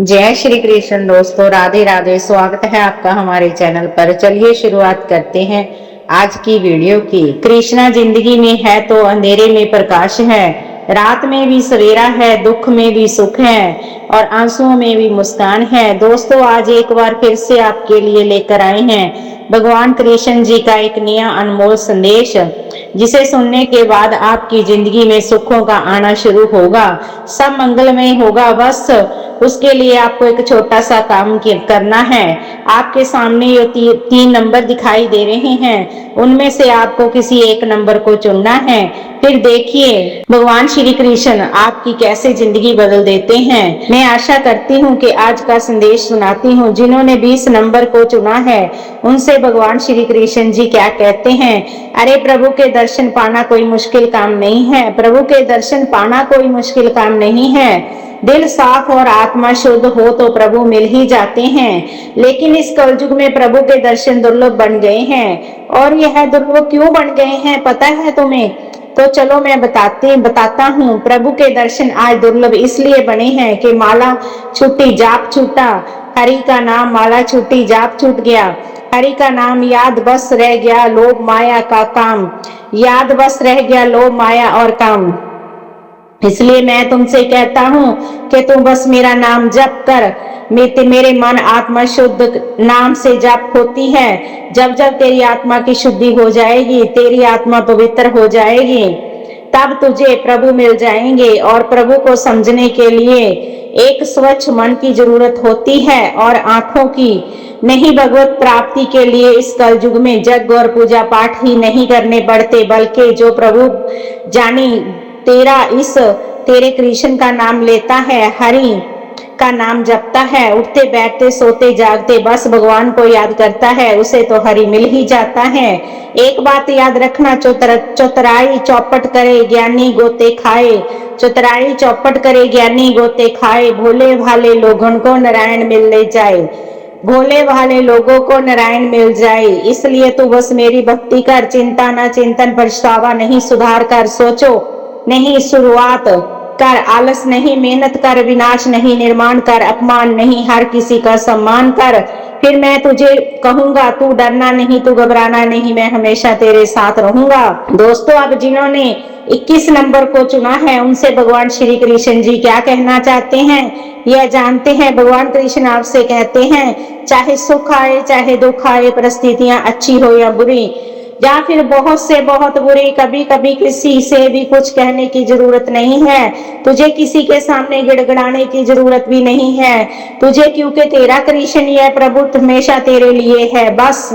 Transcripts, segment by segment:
जय श्री कृष्ण दोस्तों, राधे राधे। स्वागत है आपका हमारे चैनल पर। चलिए शुरुआत करते हैं आज की वीडियो की। कृष्णा जिंदगी में है तो अंधेरे में प्रकाश है, रात में भी सवेरा है, दुख में भी सुख है और आंसुओं में भी मुस्कान है। दोस्तों, आज एक बार फिर से आपके लिए लेकर आए हैं भगवान कृष्ण जी का एक नया अनमोल संदेश, जिसे सुनने के बाद आपकी जिंदगी में सुखों का आना शुरू होगा, सब मंगलमय होगा। बस उसके लिए आपको एक छोटा सा काम करना है। आपके सामने ये तीन नंबर दिखाई दे रहे हैं, उनमें से आपको किसी एक नंबर को चुनना है। फिर देखिए भगवान श्री कृष्ण आपकी कैसे जिंदगी बदल देते हैं। मैं आशा करती हूँ कि आज का संदेश सुनाती हूँ। जिन्होंने 20 नंबर को चुना है उनसे भगवान श्री कृष्ण जी क्या कहते हैं। अरे प्रभु के दर्शन पाना कोई मुश्किल काम नहीं है, प्रभु के दर्शन पाना कोई मुश्किल काम नहीं है। दिल साफ और आत्मा शुद्ध हो तो प्रभु मिल ही जाते हैं, लेकिन इस कलयुग में प्रभु के दर्शन दुर्लभ बन गए हैं। और यह दुर्लभ क्यों बन गए हैं पता है तुम्हें? तो चलो मैं बताता हूँ। प्रभु के दर्शन आज दुर्लभ इसलिए बने हैं कि माला छूटी जाप छूटा, हरि का नाम माला छूटी जाप छूट गया, हरि का नाम याद बस रह गया लोभ माया का काम, याद बस रह गया लोभ माया और काम। इसलिए मैं तुमसे कहता हूँ कि तू बस मेरा नाम जप कर। मेरे मन आत्मा शुद्ध नाम से जप होती है। जब जब तेरी आत्मा की शुद्धि हो जाएगी, तेरी आत्मा पवित्र हो जाएगी, तब तुझे प्रभु मिल जाएंगे। और प्रभु को समझने के लिए एक स्वच्छ मन की जरूरत होती है और आंखों की नहीं। भगवत प्राप्ति के लिए इस कलयुग में यज्ञ और पूजा पाठ ही नहीं करने पड़ते, बल्कि जो प्रभु जानी तेरे कृष्ण का नाम लेता है, हरि का नाम जपता है, उठते बैठते सोते जागते बस भगवान को याद करता है, उसे तो हरि मिल ही जाता है। एक बात याद रखना, चौतराई चौपट करे ज्ञानी गोते खाए, चौतराई चौपट करे ज्ञानी गोते खाए, भोले भाले लोगों को नारायण मिल ले जाए, भोले भाले लोगों को नारायण मिल जाए। इसलिए तू बस मेरी भक्ति कर, चिंता न चिंतन पछतावा नहीं, सुधार कर सोचो नहीं शुरुआत कर, आलस नहीं मेहनत कर, विनाश नहीं निर्माण कर, अपमान नहीं हर किसी का सम्मान कर। फिर मैं तुझे कहूंगा तू डरना नहीं, तू घबराना नहीं, मैं हमेशा तेरे साथ रहूंगा। दोस्तों, अब जिन्होंने 21 नंबर को चुना है उनसे भगवान श्री कृष्ण जी क्या कहना चाहते हैं यह जानते हैं। भगवान कृष्ण आपसे कहते हैं, चाहे सुख आए चाहे दुख आए, परिस्थितियां अच्छी हो या बुरी, या फिर बहुत से बहुत बुरी, कभी कभी किसी से भी कुछ कहने की जरूरत नहीं है। तुझे किसी के सामने गिड़गिड़ाने की जरूरत भी नहीं है तुझे, क्योंकि तेरा कृष्ण यह प्रभु हमेशा तेरे लिए है। बस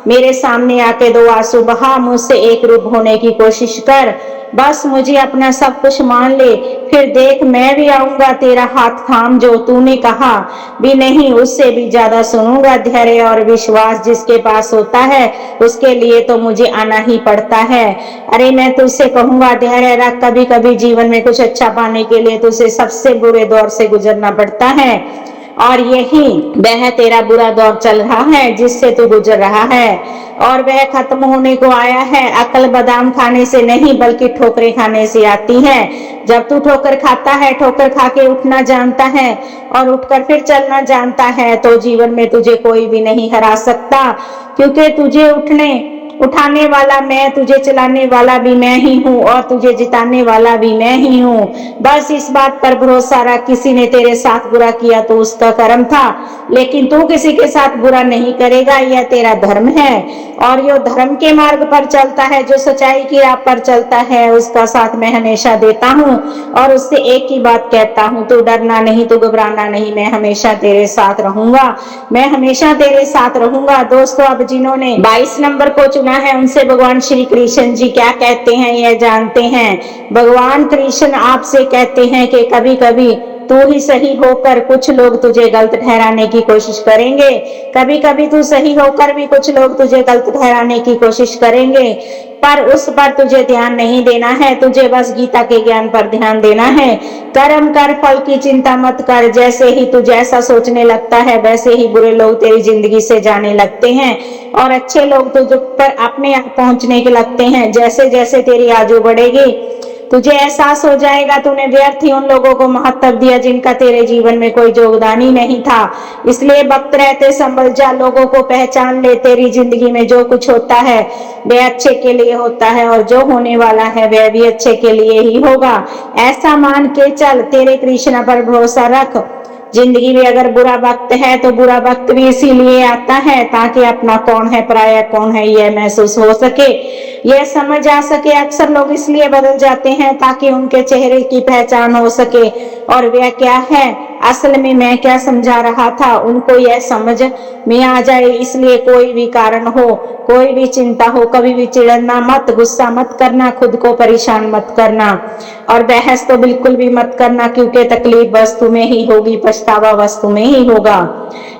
मेरे सामने आके दो आंसू बहा, मुझसे एक रूप होने की कोशिश कर, बस मुझे अपना सब कुछ मान ले, फिर देख मैं भी आऊंगा तेरा हाथ थाम, जो तूने कहा भी नहीं उससे भी ज्यादा सुनूंगा। धैर्य और विश्वास जिसके पास होता है उसके लिए तो मुझे आना ही पड़ता है। अरे मैं तुझसे कहूंगा धैर्य रख, कभी कभी जीवन में कुछ अच्छा पाने के लिए तुझे सबसे बुरे दौर से गुजरना पड़ता है, और यही वह तेरा बुरा दौर चल रहा है जिससे तू गुजर रहा है, और वह खत्म होने को आया है। अकल बादाम खाने से नहीं बल्कि ठोकरें खाने से आती है। जब तू ठोकर खाता है, ठोकर खा के उठना जानता है और उठकर फिर चलना जानता है, तो जीवन में तुझे कोई भी नहीं हरा सकता, क्योंकि तुझे उठाने वाला मैं, तुझे चलाने वाला भी मैं ही हूँ और तुझे जिताने वाला भी मैं ही हूँ। बस इस बात पर भरोसा रख, किसी ने तेरे साथ बुरा किया तो उसका कर्म था, लेकिन तू किसी के साथ बुरा नहीं करेगा, यह तेरा धर्म है। और जो धर्म के मार्ग पर चलता है, जो सच्चाई की राह पर चलता है, उसका साथ मैं हमेशा देता हूँ और उससे एक ही बात कहता हूँ, तू डरना नहीं, तू घबराना नहीं, मैं हमेशा तेरे साथ रहूंगा, मैं हमेशा तेरे साथ रहूंगा। दोस्तों, अब जिन्होंने 22 नंबर को चुना है उनसे भगवान श्री कृष्ण जी क्या कहते हैं यह जानते हैं। भगवान कृष्ण आपसे कहते हैं कि कभी कभी तू ही सही होकर कुछ लोग तुझे गलत ठहराने की कोशिश करेंगे, कभी कभी तू सही होकर भी कुछ लोग तुझे गलत ठहराने की कोशिश करेंगे, पर उस पर तुझे ध्यान नहीं देना है, तुझे बस गीता के ज्ञान पर ध्यान देना है। कर्म कर, फल की चिंता मत कर, जैसे ही तू जैसा सोचने लगता है वैसे ही बुरे लोग तेरी जिंदगी से जाने लगते हैं और अच्छे लोग तुझ पर अपने आप पहुंचने के लगते हैं। जैसे जैसे तेरी आयु बढ़ेगी तुझे एहसास हो जाएगा तूने व्यर्थ ही उन लोगों को महत्व दिया जिनका तेरे जीवन में कोई योगदान ही नहीं था। इसलिए वक्त रहते संभल जा, लोगों को पहचान ले। तेरी जिंदगी में जो कुछ होता है वह अच्छे के लिए होता है और जो होने वाला है वह भी अच्छे के लिए ही होगा। ऐसा मान के चल, तेरे कृष्णा पर भरोसा रख। जिंदगी में अगर बुरा वक्त है तो बुरा वक्त भी इसीलिए आता है ताकि अपना कौन है पराया कौन है यह महसूस हो सके, यह समझ आ सके। अक्सर लोग इसलिए बदल जाते हैं ताकि उनके चेहरे की पहचान हो सके और वह क्या है, असल में मैं क्या समझा रहा था, उनको यह समझ में आ जाए। इसलिए कोई भी कारण हो, कोई भी चिंता हो, कभी भी चिढ़ना मत, गुस्सा मत करना, खुद को परेशान मत करना और बहस तो बिल्कुल भी मत करना, क्योंकि तकलीफ बस तुम्हें ही होगी, पछतावा बस तुम्हें ही होगा।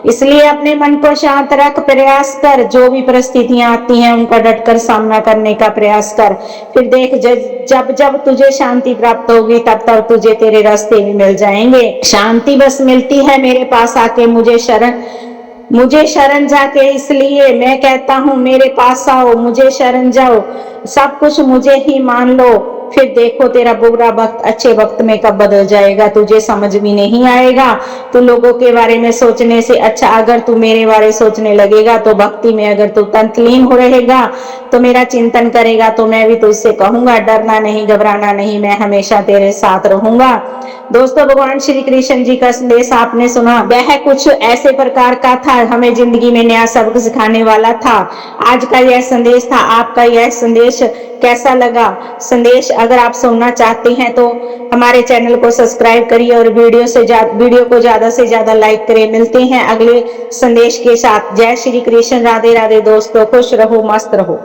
इसलिए अपने मन को शांत रख, प्रयास कर, जो भी परिस्थितियां आती हैं उनका डटकर सामना करने का प्रयास कर। फिर देख, जब जब तुझे शांति प्राप्त होगी तब तब तुझे तेरे रास्ते भी मिल जाएंगे। शांति बस मिलती है मेरे पास आके, मुझे शरण जाके। इसलिए मैं कहता हूँ मेरे पास आओ, मुझे शरण जाओ, सब कुछ मुझे ही मान लो। फिर देखो तेरा बुरा वक्त अच्छे वक्त में कब बदल जाएगा, तुझे समझ भी नहीं आएगा। तू लोगों के बारे में सोचने से अच्छा अगर तू मेरे बारे सोचने लगेगा तो भक्ति में अगर तू तल्लीन हो रहेगा तो मेरा चिंतन करेगा तो मैं भी तुझसे कहूंगा डरना नहीं, घबराना नहीं, मैं हमेशा तेरे साथ रहूंगा। दोस्तों, भगवान श्री कृष्ण जी का संदेश आपने सुना, वह कुछ ऐसे प्रकार का था, हमें जिंदगी में नया सबक सिखाने वाला था। आज का यह संदेश था। आपका यह संदेश कैसा लगा? संदेश अगर आप सुनना चाहते हैं तो हमारे चैनल को सब्सक्राइब करिए और वीडियो को ज्यादा से ज्यादा लाइक करें। मिलते हैं अगले संदेश के साथ। जय श्री कृष्ण, राधे राधे दोस्तों, खुश रहो, मस्त रहो।